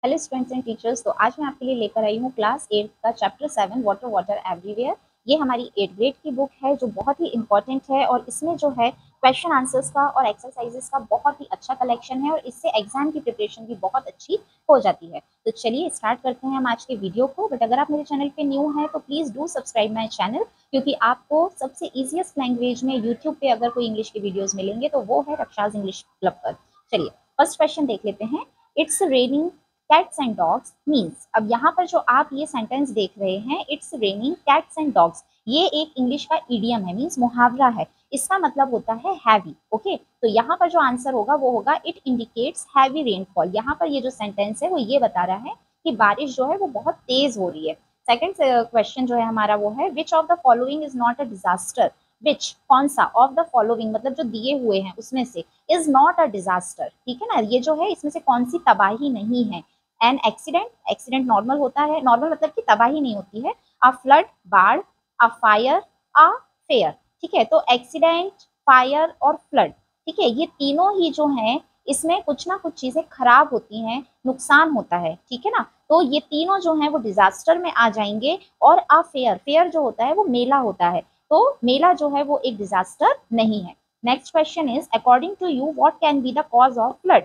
Hello students and teachers. तो आज मैं आपके लिए लेकर आई हूँ क्लास 8 का चैप्टर 7 वाटर वाटर एवरीवेयर। ये हमारी 8th ग्रेड की बुक है जो बहुत ही इंपॉर्टेंट है और इसमें जो है क्वेश्चन आंसर्स का और एक्सरसाइजेस का बहुत ही अच्छा कलेक्शन है और इससे एग्जाम की प्रिपरेशन भी बहुत अच्छी हो जाती है। तो चलिए स्टार्ट करते हैं हम आज के वीडियो को। बट अगर आप मेरे चैनल पे न्यू हैं तो please do subscribe my channel, क्योंकि आपको सबसे ईजिएस्ट लैंग्वेज में यूट्यूब पे अगर कोई इंग्लिश के वीडियोज़ मिलेंगे तो वो है रक्षाज इंग्लिश क्लब पर। चलिए फर्स्ट क्वेश्चन देख लेते हैं। It's raining cats and dogs means. अब यहाँ पर जो आप ये सेंटेंस देख रहे हैं, it's raining cats and dogs, ये एक इंग्लिश का इडियम है, मीन्स मुहावरा है। इसका मतलब होता है हैवी। ओके, तो यहाँ पर जो आंसर होगा वो होगा इट इंडिकेट्स हैवी रेनफॉल। यहाँ पर ये जो सेंटेंस है वो ये बता रहा है कि बारिश जो है वो बहुत तेज हो रही है। सेकंड क्वेश्चन जो है हमारा वो है which of the following is not a disaster. Which कौन सा, ऑफ द फॉलोइंग मतलब जो दिए हुए हैं उसमें से इज नॉट अ डिजास्टर। ठीक है ना, ये जो है इसमें से कौन सी तबाही नहीं है। एन एक्सीडेंट, एक्सीडेंट नॉर्मल होता है, नॉर्मल मतलब कि तबाही नहीं होती है। अ फ्लड बाढ़, अ फायर, अ फेयर। ठीक है, तो एक्सीडेंट, फायर और फ्लड, ठीक है, ये तीनों ही जो हैं इसमें कुछ ना कुछ चीजें खराब होती हैं, नुकसान होता है। ठीक है ना, तो ये तीनों जो हैं वो डिजास्टर में आ जाएंगे। और अ फेयर, फेयर जो होता है वो मेला होता है, तो मेला जो है वो एक डिजास्टर नहीं है। Next question is according to you what can be the cause of flood.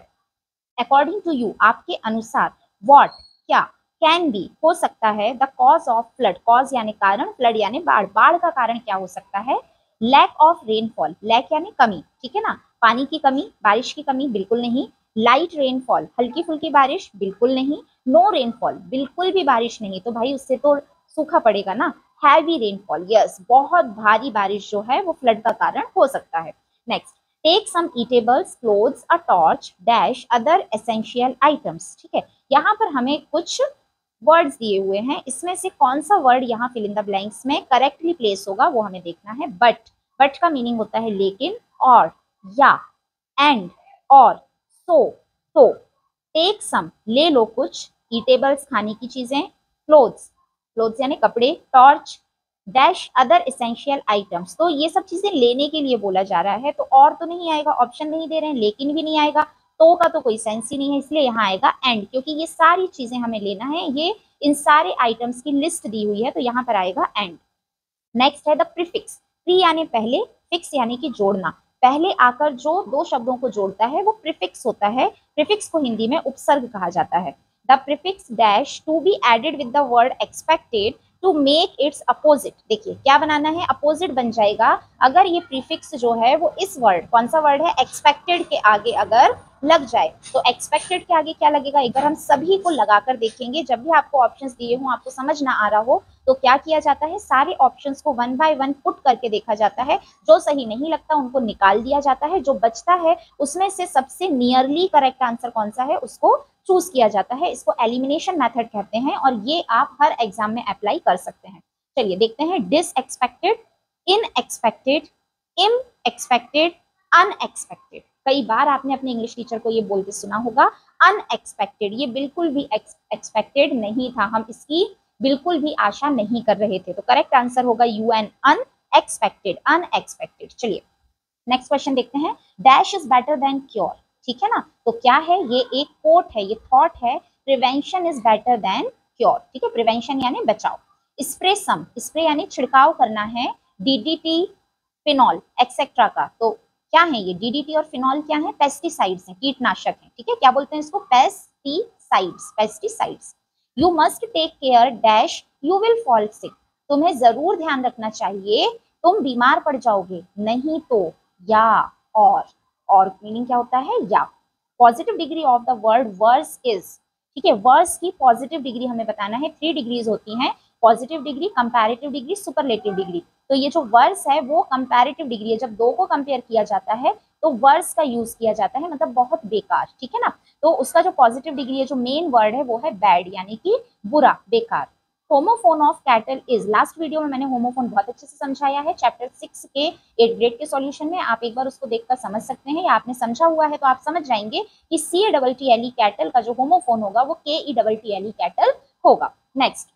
According to you आपके अनुसार व्हाट क्या कैन बी हो सकता है the cause of flood, cause यानी कारण, फ्लड यानी बाढ़, बाढ़ का कारण क्या हो सकता है। लैक ऑफ रेनफॉल, लैक यानी कमी, ठीक है ना, पानी की कमी, बारिश की कमी, बिल्कुल नहीं। लाइट रेनफॉल, हल्की फुल्की बारिश, बिल्कुल नहीं। नो रेनफॉल, बिल्कुल भी बारिश नहीं, तो भाई उससे तो सूखा पड़ेगा ना। हैवी रेनफॉल, यस, बहुत भारी बारिश जो है वो फ्लड का कारण हो सकता है। Next, take some eatables, clothes, a torch, dash other essential items. ठीक है, यहाँ पर हमें कुछ वर्ड्स दिए हुए हैं, इसमें से कौन सा वर्ड यहाँ फिल इन द ब्लैंक्स में करेक्टली प्लेस होगा वो हमें देखना है। बट, बट का मीनिंग होता है लेकिन, और, या, एंड, और, तो टेक सम ले लो कुछ, ईटेबल्स खाने की चीजें, क्लोथ्स, क्लोथ्स यानी कपड़े, torch, dash other essential items, तो ये सब चीजें लेने के लिए बोला जा रहा है। तो और तो नहीं आएगा, ऑप्शन नहीं दे रहे हैं, लेकिन भी नहीं आएगा, तो का तो कोई सेंस ही नहीं है, इसलिए यहाँ आएगा एंड, क्योंकि ये सारी चीजें हमें लेना है, ये इन सारे आइटम्स की लिस्ट दी हुई है, तो यहाँ पर आएगा एंड। नेक्स्ट है द प्रीफिक्स, प्री यानी पहले, फिक्स यानी कि जोड़ना, पहले आकर जो दो शब्दों को जोड़ता है वो प्रीफिक्स होता है। प्रीफिक्स को हिंदी में उपसर्ग कहा जाता है। The prefix dash to be added with the word expected to make its opposite. देखिए क्या बनाना है, अपोजिट बन जाएगा अगर ये प्रीफिक्स जो है वो इस वर्ड, कौन सा वर्ड है, एक्सपेक्टेड के आगे अगर लग जाए। तो एक्सपेक्टेड के आगे क्या लगेगा, एक बार हम सभी को लगाकर देखेंगे। जब भी आपको ऑप्शंस दिए हों, आपको समझ ना आ रहा हो, तो क्या किया जाता है, सारे ऑप्शंस को वन बाय वन पुट करके देखा जाता है, जो सही नहीं लगता उनको निकाल दिया जाता है, जो बचता है उसमें से सबसे नियरली करेक्ट आंसर कौन सा है उसको चूज किया जाता है। इसको एलिमिनेशन मेथड कहते हैं और ये आप हर एग्जाम में अप्लाई कर सकते हैं। चलिए देखते हैं, डिसएक्सपेक्टेड, इनएक्सपेक्टेड, इम एक्सपेक्टेड, अनएक्सपेक्टेड। कई बार आपने अपने इंग्लिश टीचर को ये बोलते सुना होगा अनएक्सपेक्टेड, ये बिल्कुल भी एक्सपेक्टेड नहीं था, हम इसकी बिल्कुल भी आशा नहीं कर रहे थे, तो करेक्ट आंसर होगा यूएन, अनएक्सपेक्टेड, अनएक्सपेक्टेड। चलिए नेक्स्ट क्वेश्चन देखते हैं, dash is better than cure. ठीक है ना, तो क्या है, ये एक कोट है, ये थॉट है, prevention is better than cure. ठीक है, प्रिवेंशन यानी बचाव। स्प्रे सम, स्प्रे यानी छिड़काव करना है, डीडीटी, फिनॉल एक्सेट्रा का, तो क्या है ये, डीडीटी और फिनॉल क्या है, पेस्टिसाइड्स हैं, कीटनाशक हैं। ठीक है, क्या बोलते हैं इसको, pesticides, pesticides. You must take care dash you will fall sick, तुम्हें जरूर ध्यान रखना चाहिए, तुम बीमार पड़ जाओगे, नहीं तो, या, और मीनिंग क्या होता है, या। Positive degree of the word worse is. ठीक है, वर्स की पॉजिटिव डिग्री हमें बताना है, 3 डिग्रीज होती हैं, positive degree, comparative degree, superlative degree. तो ये जो वर्स है वो कंपैरेटिव डिग्री है, जब दो को कंपेयर किया जाता है तो वर्स का यूज किया जाता है, मतलब बहुत बेकार। ठीक है ना, तो उसका जो पॉजिटिव डिग्री है, जो मेन वर्ड है वो है बैड, यानी कि बुरा, बेकार। Homophone of cattle is, last video में मैंने होमोफोन बहुत अच्छे से समझाया है, चैप्टर 6 के 8th ग्रेड के सॉल्यूशन में, आप एक बार उसको देखकर समझ सकते हैं, या आपने समझा हुआ है तो आप समझ जाएंगे कि CATTLE कैटल का जो होमोफोन होगा वो KETTLE कैटल होगा। नेक्स्ट,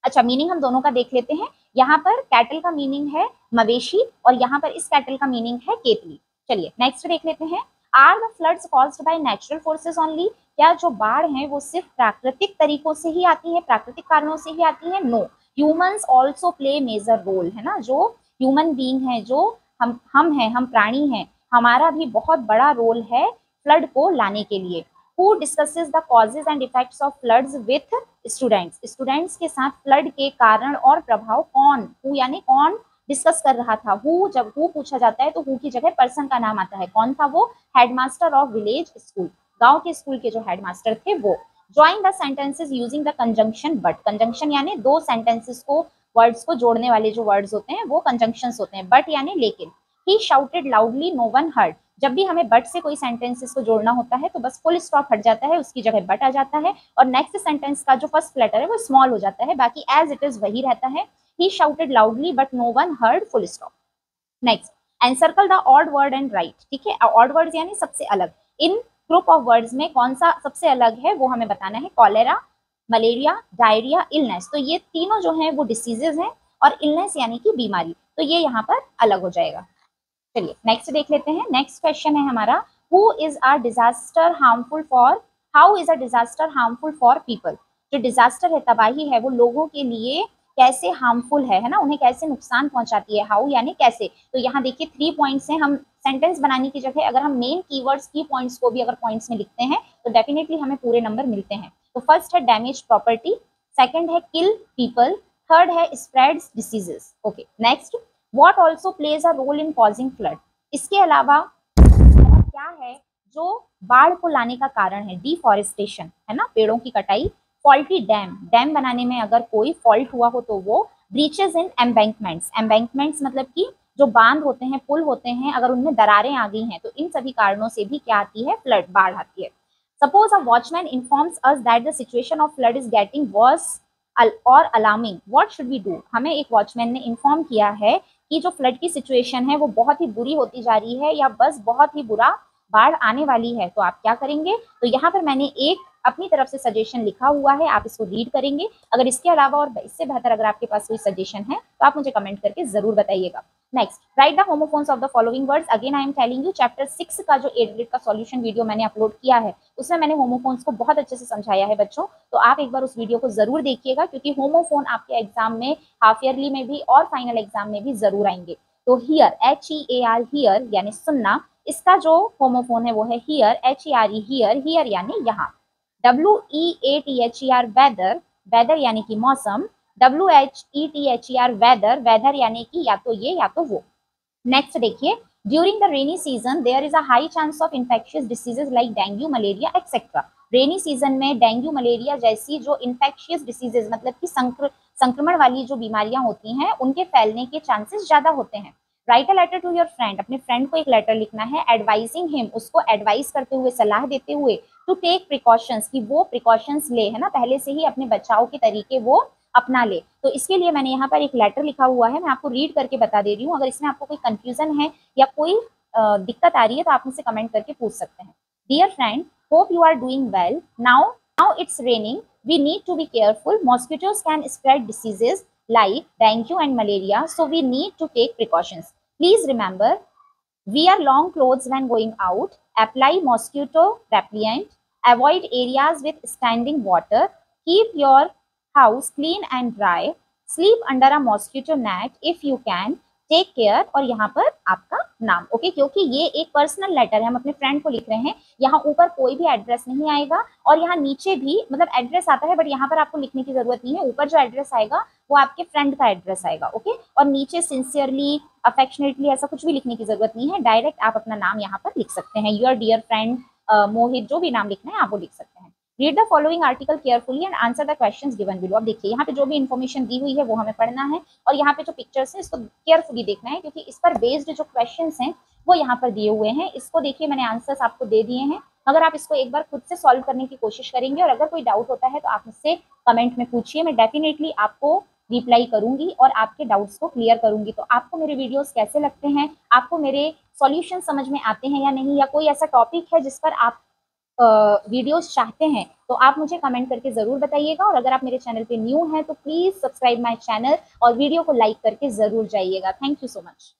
अच्छा मीनिंग हम दोनों का देख लेते हैं। यहाँ पर कैटल का मीनिंग है मवेशी और यहाँ पर इस कैटल का मीनिंग है केतली। चलिए नेक्स्ट देख लेते हैं, are the floods caused by natural forces only, क्या जो बाढ़ है वो सिर्फ प्राकृतिक तरीकों से ही आती है, प्राकृतिक कारणों से ही आती है? No, humans also play major role, है ना, जो ह्यूमन बीइंग है, जो हम हैं, हम प्राणी हैं, हमारा भी बहुत बड़ा रोल है फ्लड को लाने के लिए। Who discusses the causes and effects of floods with students, students के साथ फ्लड के कारण और प्रभाव कौन, हु यानी कौन डिस्कस कर रहा था? हु, जब हु पूछा जाता है तो हु की जगह पर्सन का नाम आता है। कौन था वो? हेडमास्टर ऑफ विलेज स्कूल, गांव के स्कूल के जो हेडमास्टर थे वो। Join the sentences using the conjunction but, conjunction यानी दो सेंटेंसेस को, वर्ड्स को जोड़ने वाले जो वर्ड्स होते हैं वो कंजंक्शंस होते हैं। बट यानी लेकिन। He shouted loudly, no one heard, जब भी हमें बट से कोई सेंटेंसेस को जोड़ना होता है तो बस फुल स्टॉप हट जाता है, उसकी जगह बट आ जाता है और नेक्स्ट सेंटेंस का जो फर्स्ट लेटर है वो स्मॉल हो जाता है, बाकी एज इट इज वही रहता है। He shouted loudly but no one heard, full stop. Next, encircle the odd word and write, ठीक है, odd words यानी सबसे अलग। इन ग्रुप ऑफ वर्ड्स में कौन सा सबसे अलग है वो हमें बताना है। कॉलेरा, मलेरिया, डायरिया, इलनेस, तो ये तीनों जो हैं वो डिसीजेज हैं और इलनेस यानी कि बीमारी, तो ये यहाँ पर अलग हो जाएगा। चलिए नेक्स्ट देख लेते हैं। नेक्स्ट क्वेश्चन है हमारा, who is a disaster harmful for, how is a disaster harmful for people, जो डिजास्टर है, तबाही है, वो लोगों के लिए कैसे हार्मफुल है ना, उन्हें कैसे नुकसान पहुंचाती है। हाउ यानी कैसे, तो यहाँ देखिए 3 पॉइंट्स हैं। हम सेंटेंस बनाने की जगह अगर हम मेन कीवर्ड्स की पॉइंट्स को भी अगर पॉइंट्स में लिखते हैं तो डेफिनेटली हमें पूरे नंबर मिलते हैं। तो फर्स्ट है डैमेज प्रॉपर्टी, सेकंड है किल पीपल, थर्ड है spreads diseases. Okay next, what also plays a role in causing flood, इसके अलावा क्या है जो बाढ़ को लाने का कारण है? डिफॉरेस्टेशन, है ना, पेड़ों की कटाई। फॉल्टी डैम, डैम बनाने में अगर कोई फॉल्ट हुआ हो तो वो। ब्रीचेस इन एम्बैंकमेंट्स, एम्बैंकमेंट्स मतलब कि जो बांध होते हैं, पुल होते हैं, अगर उनमें दरारें आ गई हैं तो इन सभी कारणों से भी क्या आती है? फ्लड, बाढ़ आती है। Suppose a watchman informs us that the situation of flood is getting worse और alarming, what should we do, हमें एक वॉचमैन ने इन्फॉर्म किया है कि जो फ्लड की सिचुएशन है वो बहुत ही बुरी होती जा रही है या बस बहुत ही बुरा बाढ़ आने वाली है, तो आप क्या करेंगे? तो यहाँ पर मैंने एक अपनी तरफ से सजेशन लिखा हुआ है, आप इसको रीड करेंगे। अगर इसके अलावा और इससे बेहतर अगर आपके पास कोई सजेशन है तो आप मुझे कमेंट करके जरूर बताइएगा। Next, right the homophones of the following words. Again I am telling you, chapter 6 का जो 8 ग्रेड का सॉल्यूशन वीडियो मैंने अपलोड किया है उसमें मैंने होमोफोन्स को बहुत अच्छे से समझाया है बच्चों, तो आप एक बार उस वीडियो को जरूर देखिएगा क्योंकि होमोफोन आपके एग्जाम में, हाफ ईयरली में भी और फाइनल एग्जाम में भी जरूर आएंगे। तो हियर, HEAR, हियर यानी सुनना, इसका जो होमोफोन है वो है हियर, HERE, हियर, हियर यानी यहाँ। WEATHER, वेदर, वेदर यानी कि मौसम। WHETHER, वेदर, वेदर यानी कि या तो ये या तो वो। नेक्स्ट देखिए, during the rainy season there is a high chance of infectious diseases like dengue, malaria etcetera. Rainy season में डेंगू, मलेरिया जैसी जो इन्फेक्शियस डिसीजेज मतलब कि संक्रमण वाली जो बीमारियां होती हैं उनके फैलने के चांसेस ज्यादा होते हैं। Write a letter to your friend, अपने फ्रेंड को एक लेटर लिखना है, एडवाइजिंग हिम, उसको एडवाइस करते हुए, सलाह देते हुए, टू टेक प्रिकॉशंस, कि वो प्रिकॉशंस ले, है ना, पहले से ही अपने बचाव के तरीके वो अपना ले। तो इसके लिए मैंने यहाँ पर एक लेटर लिखा हुआ है, मैं आपको रीड करके बता दे रही हूँ। अगर इसमें आपको कोई कंफ्यूजन है या कोई दिक्कत आ रही है तो आप मुझसे कमेंट करके पूछ सकते हैं। Dear friend, hope you are doing well. Now it's raining, we need to be careful. Mosquitoes can spread diseases like dengue and malaria, so we need to take precautions. Please remember, wear long clothes when going out, apply mosquito repellent, avoid areas with standing water, keep your house clean and dry, sleep under a mosquito net if you can, take care, और यहाँ पर आपका नाम। Okay, क्योंकि ये एक personal letter है, हम अपने फ्रेंड को लिख रहे हैं, यहाँ ऊपर कोई भी एड्रेस नहीं आएगा और यहाँ नीचे भी मतलब एड्रेस आता है बट यहाँ पर आपको लिखने की जरूरत नहीं है, ऊपर जो एड्रेस आएगा वो आपके फ्रेंड का एड्रेस आएगा। ओके, और नीचे सिंसियरली, अफेक्शनेटली ऐसा कुछ भी लिखने की जरूरत नहीं है, डायरेक्ट आप अपना नाम यहाँ पर लिख सकते हैं, योर डियर फ्रेंड मोहित, जो भी नाम लिखना है आप वो लिख सकते हैं। Read the following article carefully and answer the questions given below. अब देखिए यहाँ पे जो भी इन्फॉर्मेशन दी हुई है वो हमें पढ़ना है और यहाँ पे जो पिक्चर्स है इसको केयरफुली देखना है क्योंकि इस पर बेस्ड जो क्वेश्चंस हैं वो यहाँ पर दिए हुए हैं। इसको देखिए, मैंने आंसर्स आपको दे दिए हैं, अगर आप इसको एक बार खुद से सॉल्व करने की कोशिश करेंगे और अगर कोई डाउट होता है तो आप मुझसे कमेंट में पूछिए, मैं डेफिनेटली आपको रिप्लाई करूंगी और आपके डाउट्स को क्लियर करूंगी। तो आपको मेरे वीडियोस कैसे लगते हैं, आपको मेरे सॉल्यूशन समझ में आते हैं या नहीं, या कोई ऐसा टॉपिक है जिस पर आप वीडियोस चाहते हैं तो आप मुझे कमेंट करके जरूर बताइएगा। और अगर आप मेरे चैनल पे न्यू हैं तो प्लीज सब्सक्राइब माय चैनल और वीडियो को लाइक करके जरूर जाइएगा। Thank you so much.